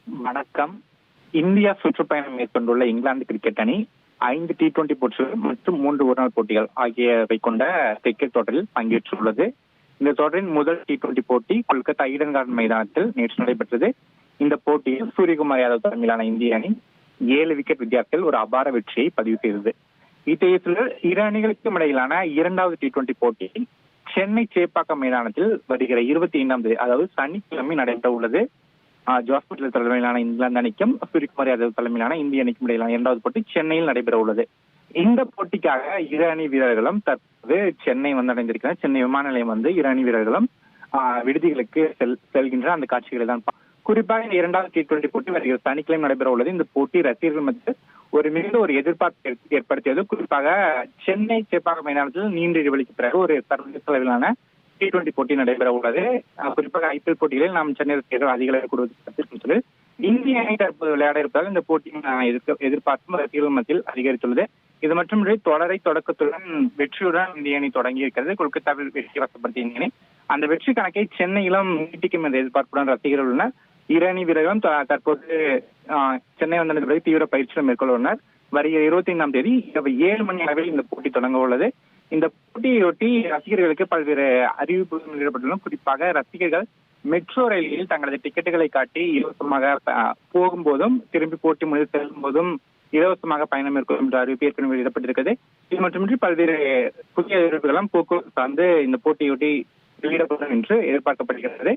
வணக்கம். இந்தியா சுற்றுப்பயணம் மேற்கொண்டுள்ள இங்கிலாந்து கிரிக்கெட் அணி 5 T20 போட்டிகள் மற்றும் 3 ஒருநாள் போட்டிகள் ஆகியவை கொண்ட கிரிக்கெட் தொடரில் பங்கேற்றுள்ளது. இந்த தொடரின் முதல் T20 போட்டி கொல்கத்தா ஈடன் கார்டன் மைதானத்தில் நேற்று நடைபெற்றது. இந்த போட்டியில் சூரியகுமார் யாதவ் தலைமையிலான இந்திய அணி 7 விக்கெட் வித்தியாசத்தில் ஒரு அபார வெற்றியை பதிவு செய்தது. இத்தகைய இரு அணிகளுக்கும் இடையிலான இரண்டாவது T20 போட்டி சென்னை சேப்பாக்கம் மைதானத்தில் வருகிற 25ஆம் தேதி, அதாவது சனிக்கிழமை நடைபெற உள்ளது. ஜோஸ் பட்லர் தலைமையிலான இங்கிலாந்து அணிக்கும் சூரியகுமார் யாதவ் தலைமையிலான இந்திய அணிக்கும் இடையிலான இரண்டாவது போட்டி சென்னையில் நடைபெற உள்ளது. இந்த போட்டிக்காக இரு அணி வீரர்களும் தற்போது சென்னை வந்தடைந்திருக்கிறார். சென்னை விமான நிலையம் வந்து இரு அணி வீரர்களும் விடுதிகளுக்கு செல்கின்ற அந்த காட்சிகளை தான். குறிப்பாக இரண்டாவது T20 போட்டி வருகிற சனிக்கிழமை நடைபெற உள்ளது. இந்த போட்டி ரசிகர்கள் மத்தியில் மிகுந்த ஒரு எதிர்பார்ப்பு ஏற்படுத்தியது. குறிப்பாக சென்னை சேப்பாக்கம் மைதானத்தில் நீண்ட இடைவெளிக்கு பிறகு ஒரு சர்வதேச அளவிலான T20 போட்டி நடைபெற உள்ளது. குறிப்பாக IPL போட்டிகளில் நாம் சென்னை ரசிகர்கள் அதிக அளவில் கூடுவது இந்திய அணி தற்போது விளையாட இருப்பதால் இந்த போட்டியின் எதிர்பார்ப்பும் ரசிகர்கள் மத்தியில் அதிகரித்துள்ளது. இது மட்டுமின்றி தொடரை தொடக்கத்துடன் வெற்றியுடன் இந்திய அணி தொடங்கி இருக்கிறது. கொல்கத்தாவில் வெற்றி வசப்படுத்திய இந்திய அணி அந்த வெற்றி கணக்கை சென்னையிலும் நீட்டிக்கும் என்ற எதிர்பார்ப்புடன் ரசிகர்கள் உள்ளனர். இரு அணி வீரர்களும் தற்போது சென்னை வந்த பிறகு தீவிர பயிற்சியில் மேற்கொள்ள உள்ளனர். வருகிற 25ஆம் தேதி இரவு 7 மணி அளவில் இந்த போட்டி தொடங்க உள்ளது. இந்த போட்டியொட்டி ரசிகர்களுக்கு பல்வேறு அறிவிப்புகள் வெளியிடப்பட்டுள்ளன. குறிப்பாக ரசிகர்கள் மெட்ரோ ரயிலில் தங்களது டிக்கெட்டுகளை காட்டி இலவசமாக போகும்போதும் திரும்பி போட்டி முடிவு செல்லும் போதும் இலவசமாக பயணம் மேற்கொள்ளும் என்ற அறிவிப்பு ஏற்கனவே வெளியிடப்பட்டிருக்கிறது. இது மட்டுமின்றி பல்வேறு புதிய அறிவிப்புகளும் போக்குவரத்து சார்ந்து இந்த போட்டியொட்டி வெளியிடப்படும் என்று எதிர்பார்க்கப்படுகிறது.